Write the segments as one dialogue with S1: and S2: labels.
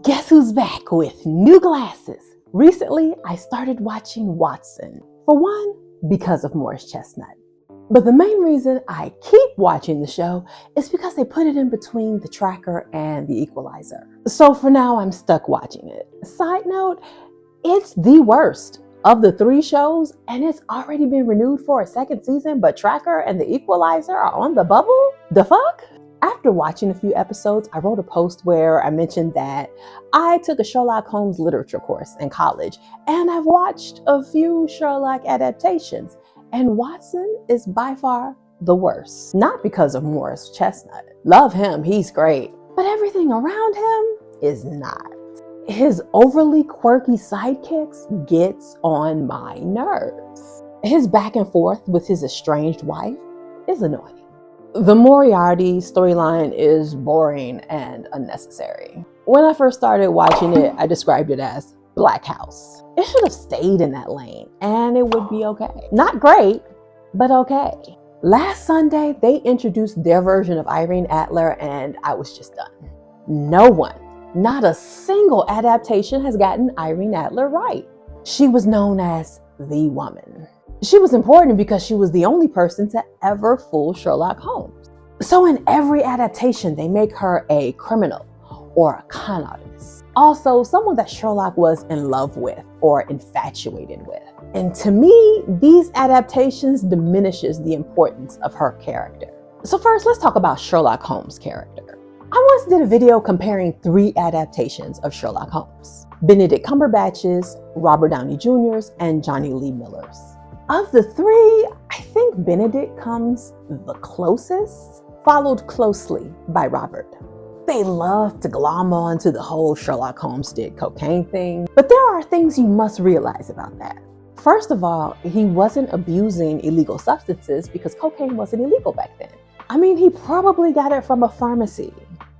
S1: Guess who's back with new glasses? Recently, I started watching Watson. For one, because of Morris Chestnut. But the main reason I keep watching the show is because they put it in between The Tracker and The Equalizer. So for now, I'm stuck watching it. Side note, it's the worst of the three shows, and it's already been renewed for a second season, but Tracker and The Equalizer are on the bubble? The fuck? After watching a few episodes, I wrote a post where I mentioned that I took a Sherlock Holmes literature course in college, and I've watched a few Sherlock adaptations, and Watson is by far the worst. Not because of Morris Chestnut. Love him, he's great, but everything around him is not. His overly quirky sidekicks gets on my nerves. His back and forth with his estranged wife is annoying. The Moriarty storyline is boring and unnecessary. When I first started watching it, I described it as Black House. It should have stayed in that lane and it would be okay. Not great, but okay. Last Sunday, they introduced their version of Irene Adler and I was just done. No one, not a single adaptation has gotten Irene Adler right. She was known as the woman. She was important because she was the only person to ever fool Sherlock Holmes. So in every adaptation, they make her a criminal or a con artist. Also, someone that Sherlock was in love with or infatuated with. And to me, these adaptations diminishes the importance of her character. So first, let's talk about Sherlock Holmes' character. I once did a video comparing 3 adaptations of Sherlock Holmes: Benedict Cumberbatch's, Robert Downey Jr.'s, and Johnny Lee Miller's. Of the 3, I think Benedict comes the closest, followed closely by Robert. They love to glom on to the whole Sherlock Holmes did cocaine thing, but there are things you must realize about that. First of all, he wasn't abusing illegal substances because cocaine wasn't illegal back then. I mean, he probably got it from a pharmacy.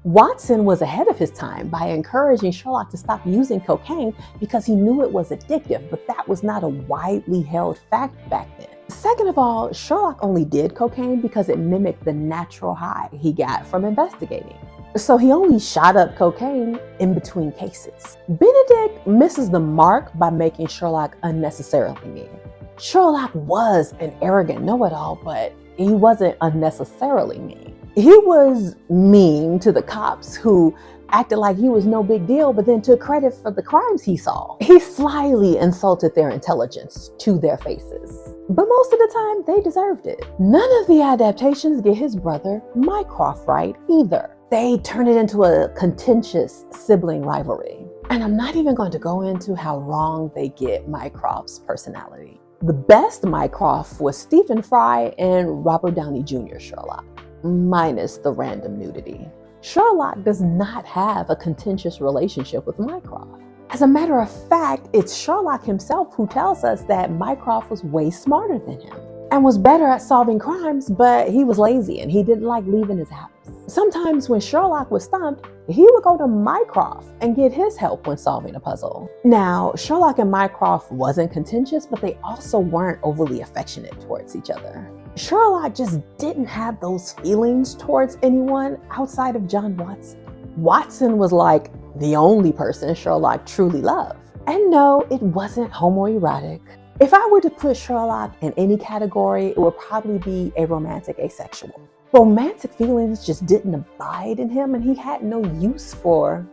S1: Watson was ahead of his time by encouraging Sherlock to stop using cocaine because he knew it was addictive, but that was not a widely held fact back then. Second of all, Sherlock only did cocaine because it mimicked the natural high he got from investigating. So he only shot up cocaine in between cases. Benedict misses the mark by making Sherlock unnecessarily mean. Sherlock was an arrogant know-it-all, but he wasn't unnecessarily mean. He was mean to the cops who acted like he was no big deal, but then took credit for the crimes he saw. He slyly insulted their intelligence to their faces. But most of the time, they deserved it. None of the adaptations get his brother Mycroft right either. They turn it into a contentious sibling rivalry. And I'm not even going to go into how wrong they get Mycroft's personality. The best Mycroft was Stephen Fry and Robert Downey Jr. Sherlock, minus the random nudity. Sherlock does not have a contentious relationship with Mycroft. As a matter of fact, it's Sherlock himself who tells us that Mycroft was way smarter than him and was better at solving crimes, but he was lazy and he didn't like leaving his house. Sometimes when Sherlock was stumped, he would go to Mycroft and get his help when solving a puzzle. Now, Sherlock and Mycroft wasn't contentious, but they also weren't overly affectionate towards each other. Sherlock just didn't have those feelings towards anyone outside of John Watson. Watson was like the only person Sherlock truly loved. And no, it wasn't homoerotic. If I were to put Sherlock in any category, it would probably be a romantic asexual. Romantic feelings just didn't abide in him, and he had no use for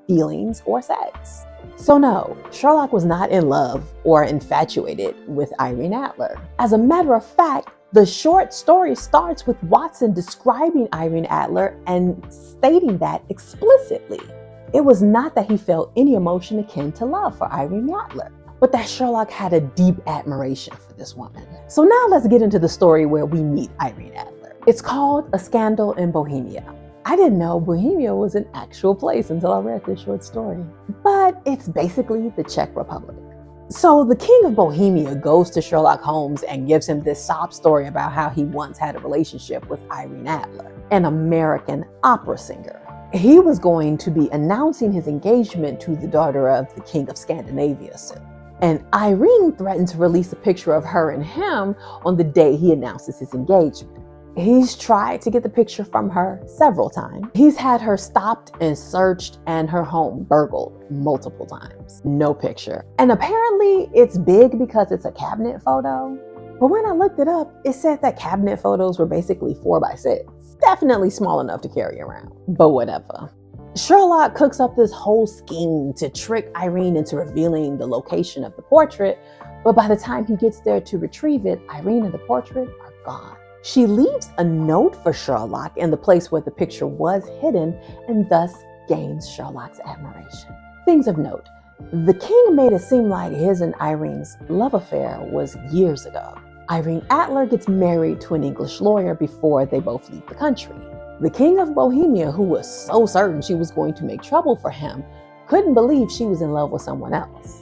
S1: feelings or sex. So no, Sherlock was not in love or infatuated with Irene Adler. As a matter of fact, the short story starts with Watson describing Irene Adler and stating that explicitly. It was not that he felt any emotion akin to love for Irene Adler, but that Sherlock had a deep admiration for this woman. So now let's get into the story where we meet Irene Adler. It's called A Scandal in Bohemia. I didn't know Bohemia was an actual place until I read this short story, but it's basically the Czech Republic. So the king of Bohemia goes to Sherlock Holmes and gives him this sob story about how he once had a relationship with Irene Adler, an American opera singer. He was going to be announcing his engagement to the daughter of the king of Scandinavia soon. And Irene threatened to release a picture of her and him on the day he announces his engagement. He's tried to get the picture from her several times. He's had her stopped and searched and her home burgled multiple times. No picture. And apparently it's big because it's a cabinet photo. But when I looked it up, it said that cabinet photos were basically 4x6. Definitely small enough to carry around, but whatever. Sherlock cooks up this whole scheme to trick Irene into revealing the location of the portrait, but by the time he gets there to retrieve it, Irene and the portrait are gone. She leaves a note for Sherlock in the place where the picture was hidden and thus gains Sherlock's admiration. Things of note. The king made it seem like his and Irene's love affair was years ago. Irene Adler gets married to an English lawyer before they both leave the country. The king of Bohemia, who was so certain she was going to make trouble for him, couldn't believe she was in love with someone else.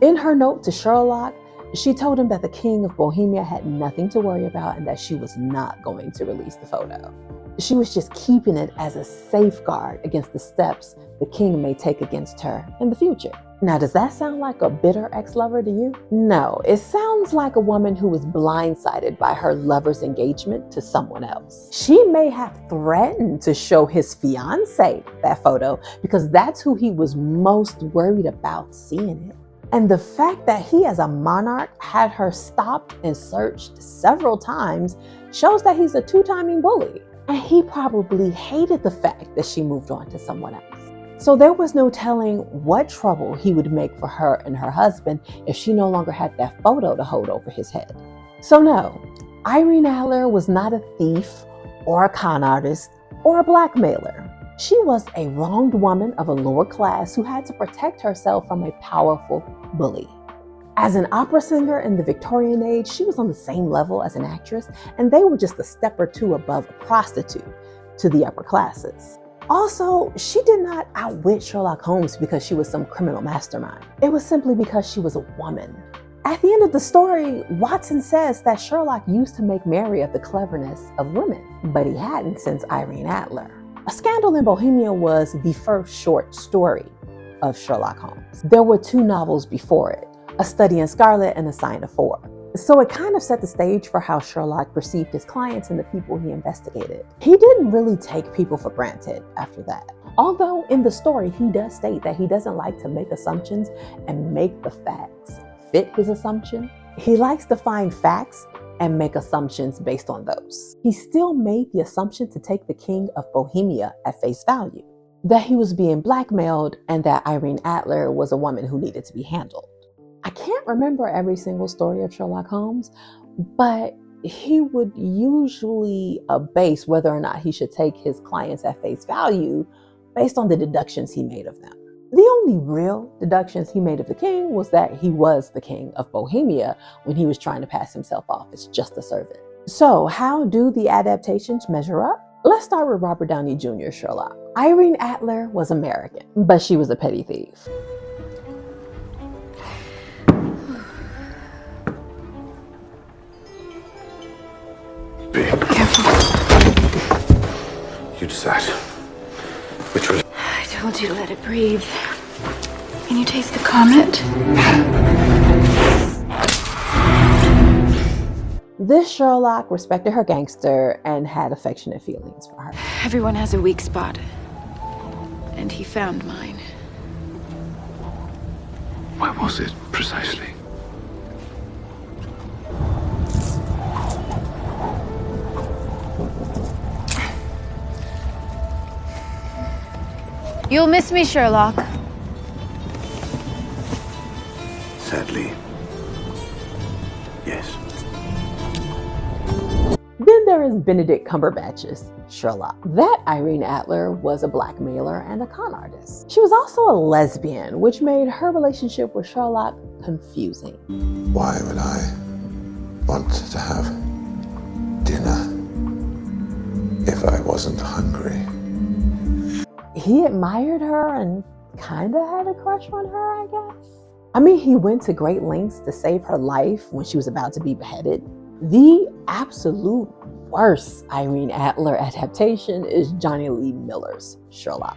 S1: In her note to Sherlock, she told him that the king of Bohemia had nothing to worry about and that she was not going to release the photo. She was just keeping it as a safeguard against the steps the king may take against her in the future. Now, does that sound like a bitter ex-lover to you? No, it sounds like a woman who was blindsided by her lover's engagement to someone else. She may have threatened to show his fiancé that photo because that's who he was most worried about seeing it. And the fact that he, as a monarch, had her stopped and searched several times shows that he's a two-timing bully. And he probably hated the fact that she moved on to someone else. So there was no telling what trouble he would make for her and her husband if she no longer had that photo to hold over his head. So no, Irene Adler was not a thief or a con artist or a blackmailer. She was a wronged woman of a lower class who had to protect herself from a powerful bully. As an opera singer in the Victorian age, she was on the same level as an actress, and they were just a step or two above a prostitute to the upper classes. Also, she did not outwit Sherlock Holmes because she was some criminal mastermind. It was simply because she was a woman. At the end of the story, Watson says that Sherlock used to make merry of the cleverness of women, but he hadn't since Irene Adler. A Scandal in Bohemia was the first short story of Sherlock Holmes. There were 2 novels before it, A Study in Scarlet and A Sign of 4. So it kind of set the stage for how Sherlock perceived his clients and the people he investigated. He didn't really take people for granted after that. Although in the story, he does state that he doesn't like to make assumptions and make the facts fit his assumption. He likes to find facts and make assumptions based on those. He still made the assumption to take the king of Bohemia at face value, that he was being blackmailed and that Irene Adler was a woman who needed to be handled. I can't remember every single story of Sherlock Holmes, but he would usually base whether or not he should take his clients at face value based on the deductions he made of them. The only real deductions he made of the king was that he was the king of Bohemia when he was trying to pass himself off as just a servant. So how do the adaptations measure up? Let's start with Robert Downey Jr. Sherlock. Irene Adler was American, but she was a petty thief.
S2: Careful.
S3: You decide. Which one?
S2: I told you to let it breathe. Can you taste the comet?
S1: This Sherlock respected her gangster and had affectionate feelings for her.
S2: Everyone has a weak spot. And he found mine.
S3: Where was it, precisely?
S2: You'll miss me, Sherlock.
S3: Sadly, yes.
S1: Then there is Benedict Cumberbatch's Sherlock. That Irene Adler was a blackmailer and a con artist. She was also a lesbian, which made her relationship with Sherlock confusing.
S4: Why would I want to have dinner if I wasn't hungry?
S1: He admired her and kind of had a crush on her, I guess. I mean, he went to great lengths to save her life when she was about to be beheaded. The absolute worst Irene Adler adaptation is Johnny Lee Miller's Sherlock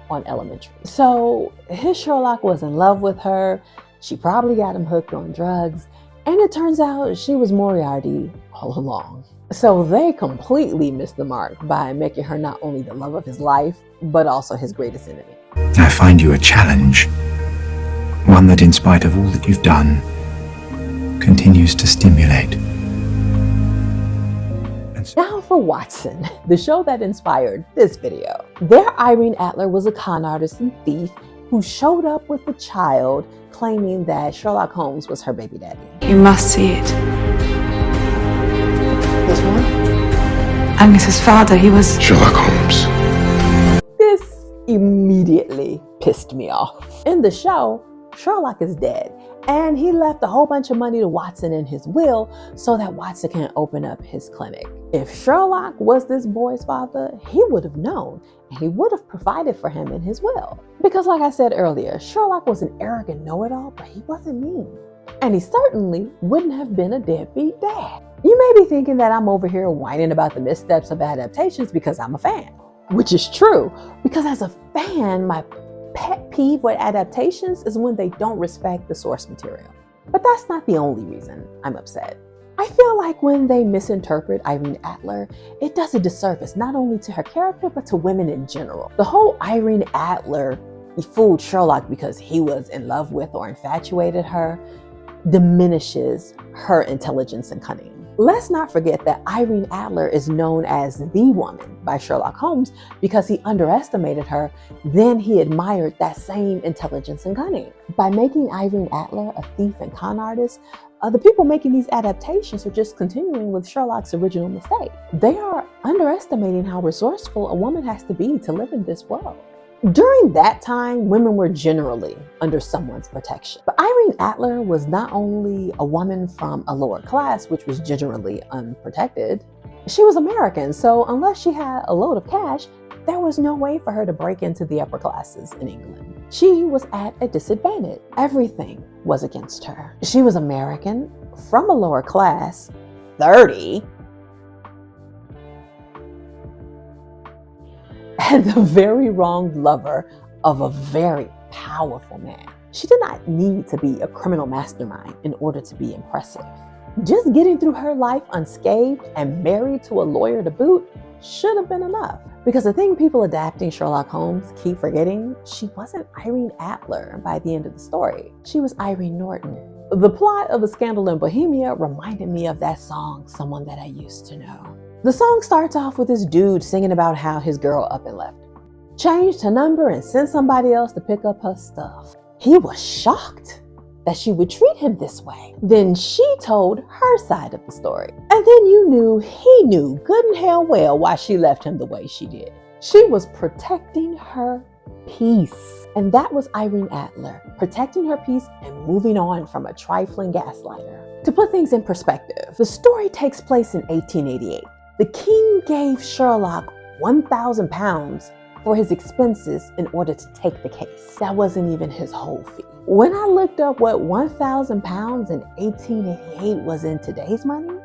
S1: on Elementary. So his Sherlock was in love with her. She probably got him hooked on drugs. And it turns out she was Moriarty all along. So they completely missed the mark by making her not only the love of his life, but also his greatest enemy.
S5: I find you a challenge, one that, in spite of all that you've done, continues to stimulate.
S1: Now for Watson, the show that inspired this video. There, Irene Adler was a con artist and thief who showed up with a child claiming that Sherlock Holmes was her baby daddy.
S2: You must see it.
S1: This one?
S2: Agnes's father, he was...
S3: Sherlock Holmes.
S1: This immediately pissed me off. In the show, Sherlock is dead, and he left a whole bunch of money to Watson in his will so that Watson can open up his clinic. If Sherlock was this boy's father, he would have known, and he would have provided for him in his will. Because like I said earlier, Sherlock was an arrogant know-it-all, but he wasn't mean. And he certainly wouldn't have been a deadbeat dad. You may be thinking that I'm over here whining about the missteps of Adaptations because I'm a fan, which is true, because as a fan, my pet peeve with Adaptations is when they don't respect the source material. But that's not the only reason I'm upset. I feel like when they misinterpret Irene Adler, it does a disservice not only to her character, but to women in general. The whole Irene Adler fooled Sherlock because he was in love with or infatuated her diminishes her intelligence and cunning. Let's not forget that Irene Adler is known as the woman by Sherlock Holmes because he underestimated her, then he admired that same intelligence and cunning. By making Irene Adler a thief and con artist, the people making these adaptations are just continuing with Sherlock's original mistake. They are underestimating how resourceful a woman has to be to live in this world. During that time, women were generally under someone's protection. But Irene Adler was not only a woman from a lower class, which was generally unprotected, she was American, so unless she had a load of cash, there was no way for her to break into the upper classes in England. She was at a disadvantage. Everything was against her. She was American, from a lower class, 30, and the very wronged lover of a very powerful man. She did not need to be a criminal mastermind in order to be impressive. Just getting through her life unscathed and married to a lawyer to boot should have been enough. Because the thing people adapting Sherlock Holmes keep forgetting, she wasn't Irene Adler by the end of the story. She was Irene Norton. The plot of A Scandal in Bohemia reminded me of that song, Someone That I Used to Know. The song starts off with this dude singing about how his girl up and left, changed her number and sent somebody else to pick up her stuff. He was shocked that she would treat him this way. Then she told her side of the story. And then he knew good and hell well why she left him the way she did. She was protecting her peace. And that was Irene Adler, protecting her peace and moving on from a trifling gaslighter. To put things in perspective, the story takes place in 1888. The king gave Sherlock £1,000 for his expenses in order to take the case. That wasn't even his whole fee. When I looked up what £1,000 in 1888 was in today's money,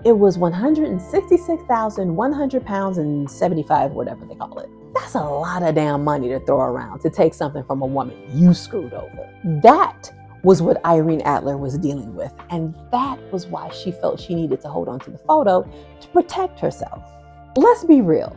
S1: it was £166,100 and 75, whatever they call it. That's a lot of damn money to throw around to take something from a woman you screwed over. That was what Irene Adler was dealing with, and that was why she felt she needed to hold on to the photo to protect herself. Let's be real,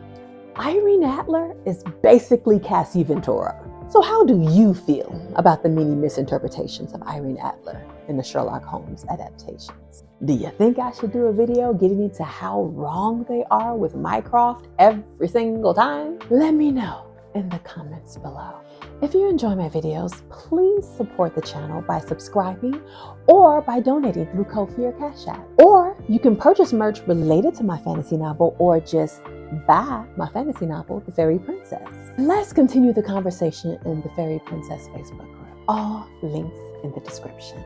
S1: Irene Adler is basically Cassie Ventura. So how do you feel about the many misinterpretations of Irene Adler in the Sherlock Holmes adaptations? Do you think I should do a video getting into how wrong they are with Mycroft every single time? Let me know in the comments below. If you enjoy my videos, please support the channel by subscribing or by donating through Ko-fi or Cash App. Or you can purchase merch related to my fantasy novel or just buy my fantasy novel, The Fairy Princess. Let's continue the conversation in the Fairy Princess Facebook group. All links in the description.